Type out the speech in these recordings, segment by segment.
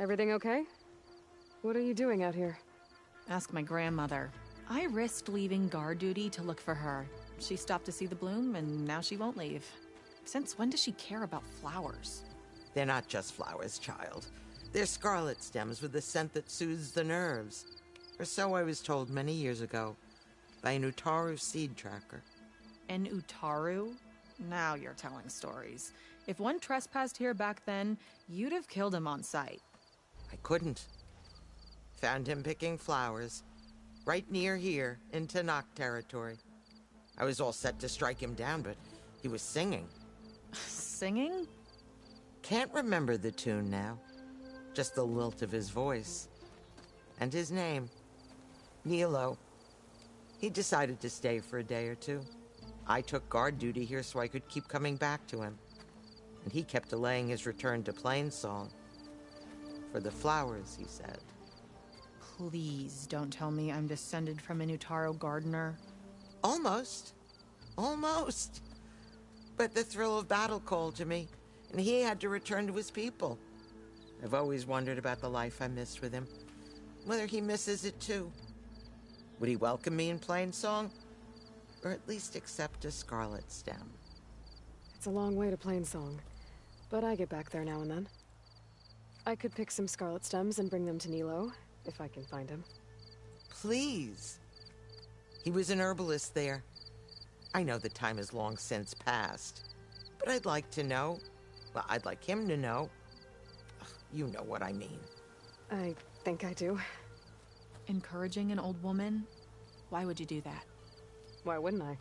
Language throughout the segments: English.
Everything okay? What are you doing out here? Ask my grandmother. I risked leaving guard duty to look for her. She stopped to see the bloom, and now she won't leave. Since when does she care about flowers? They're not just flowers, child. They're scarlet stems with a scent that soothes the nerves. Or so I was told many years ago by an Utaru seed tracker. An Utaru? Now you're telling stories. If one trespassed here back then, you'd have killed him on sight. I couldn't. Found him picking flowers, right near here, in Tanakh territory. I was all set to strike him down, but he was singing. Singing? Can't remember the tune now. Just the lilt of his voice. And his name. Nilo. He decided to stay for a day or two. I took guard duty here so I could keep coming back to him. And he kept delaying his return to Plainsong. For the flowers, he said. Please don't tell me I'm descended from an Utaru gardener. Almost. Almost. But the thrill of battle called to me, and he had to return to his people. I've always wondered about the life I missed with him, whether he misses it too. Would he welcome me in Plainsong? Or at least accept a scarlet stem? It's a long way to Plainsong, but I get back there now and then. I could pick some scarlet stems and bring them to Nilo, if I can find him. Please. He was an herbalist there. I know the time has long since passed, but I'd like to know. Well, I'd like him to know. You know what I mean. I think I do. Encouraging an old woman? Why would you do that? Why wouldn't I?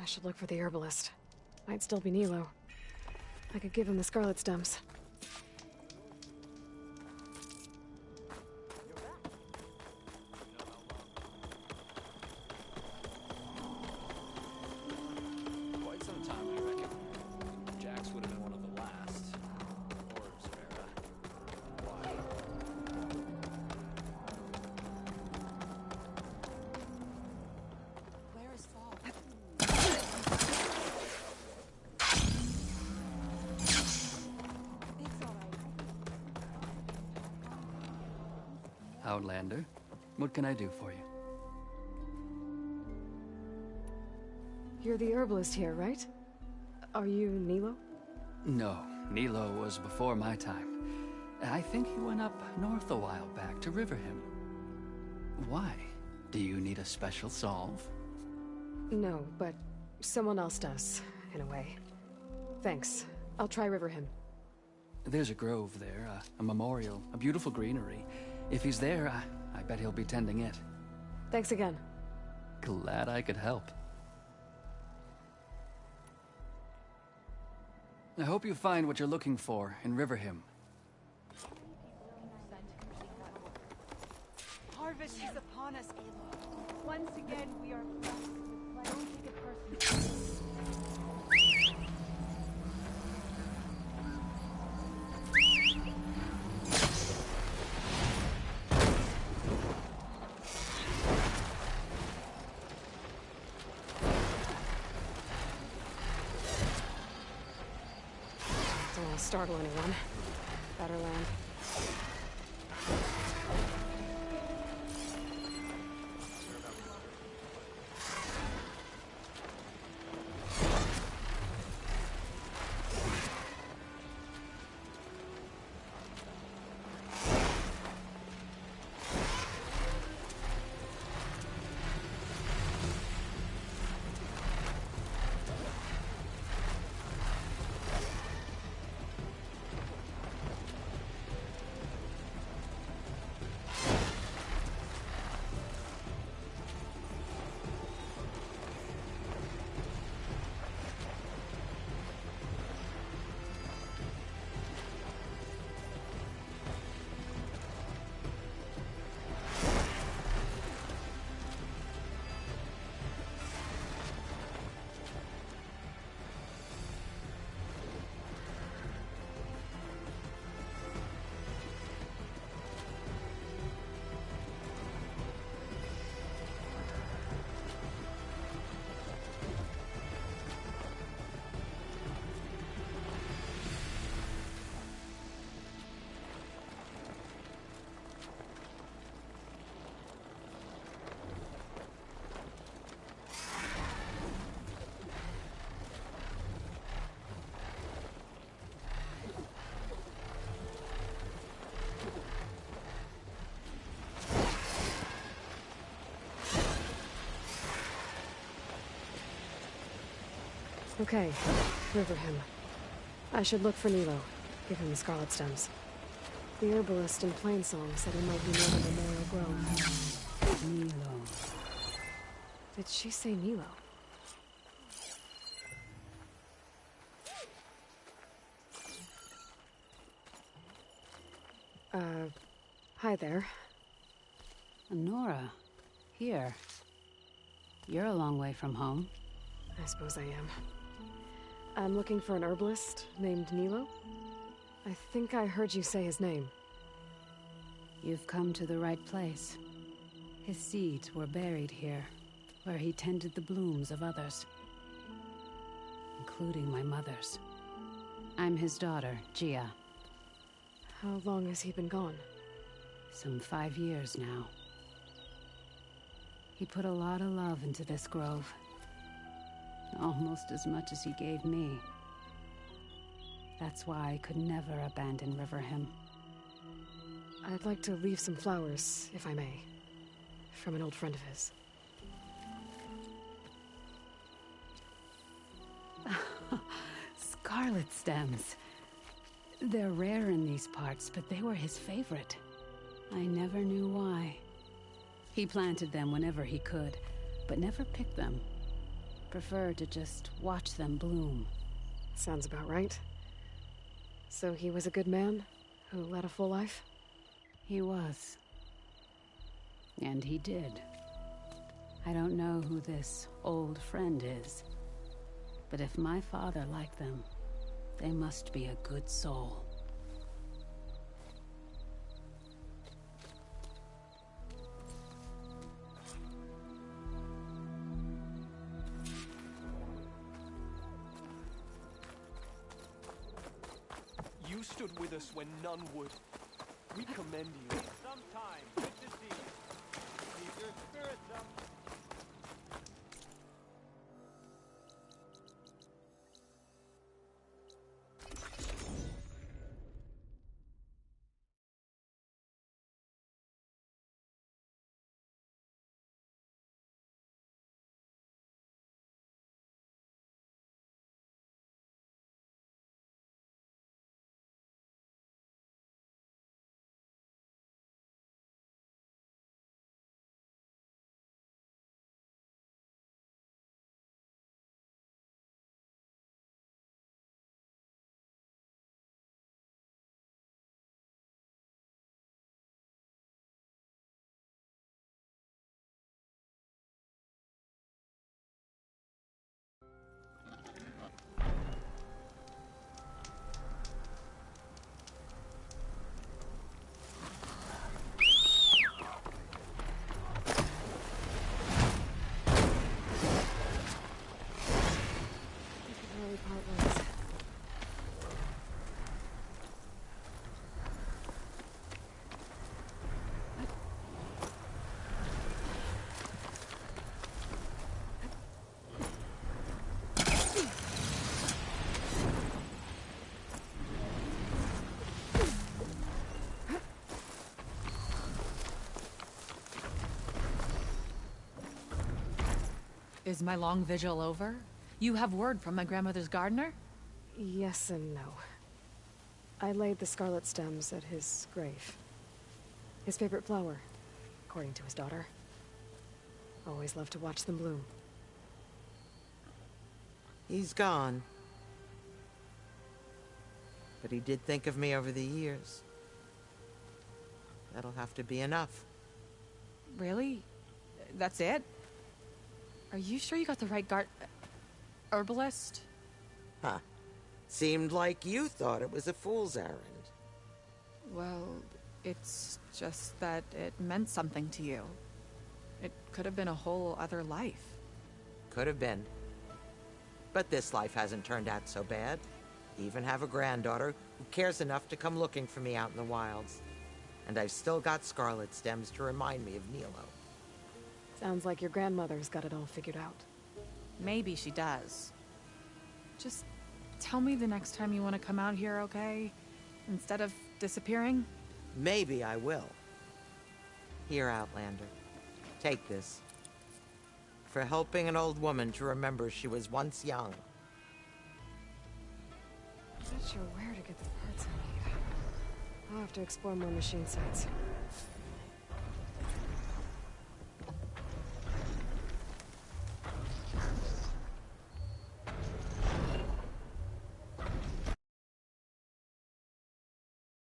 should look for the herbalist. Might still be Nilo. I could give him the scarlet stems. Quite some time, I reckon. Jax would have been one of the last. Or Zavera. Why? Where is Fall? Outlander, what can I do for you? You're the herbalist here, right? Are you Nilo? No, Nilo was before my time. I think he went up north a while back to Riverhim. Why? Do you need a special solve? No, but someone else does, in a way. Thanks. I'll try Riverhim. There's a grove there, a memorial, a beautiful greenery. If he's there, I bet he'll be tending it. Thanks again. Glad I could help. I hope you find what you're looking for in Riverhim. Harvest is upon us, Aloy. Once again, we are blessed with don't take it personally. Don't want to startle anyone. Better land. Okay, Riverhim. I should look for Nilo. Give him the scarlet stems. The herbalist in Plainsong said he might be near the Memorial Grove. Nilo. Did she say Nilo? Hi there. Nora. Here. You're a long way from home. I suppose I am. I'm looking for an herbalist named Nilo. I think I heard you say his name. You've come to the right place. His seeds were buried here, where he tended the blooms of others, including my mother's. I'm his daughter, Gia. How long has he been gone? Some 5 years now. He put a lot of love into this grove. Almost as much as he gave me. That's why I could never abandon Riverhim. I'd like to leave some flowers, if I may. From an old friend of his. Scarlet stems. They're rare in these parts, but they were his favorite. I never knew why. He planted them whenever he could, but never picked them. prefer to just watch them bloom. Sounds about right. So he was a good man who led a full life? He was. And he did. I don't know who this old friend is, but if my father liked them, they must be a good soul. You stood with us when none would. We commend you. Sometime. Good to see you. Keep your spirits up. Is my long vigil over? You have word from my grandmother's gardener? Yes and no. I laid the scarlet stems at his grave. His favorite flower, according to his daughter. Always loved to watch them bloom. He's gone. But he did think of me over the years. That'll have to be enough. Really? That's it? Are you sure you got the right herbalist? Huh. Seemed like you thought it was a fool's errand. Well, it's just that it meant something to you. It could have been a whole other life. Could have been. But this life hasn't turned out so bad. Even have a granddaughter who cares enough to come looking for me out in the wilds. And I've still got scarlet stems to remind me of Nilo. Sounds like your grandmother's got it all figured out. Maybe she does. Just tell me the next time you want to come out here, okay? Instead of disappearing? Maybe I will. Here, Outlander. Take this. For helping an old woman to remember she was once young. Not sure where to get the parts I need. I'll have to explore more machine sites.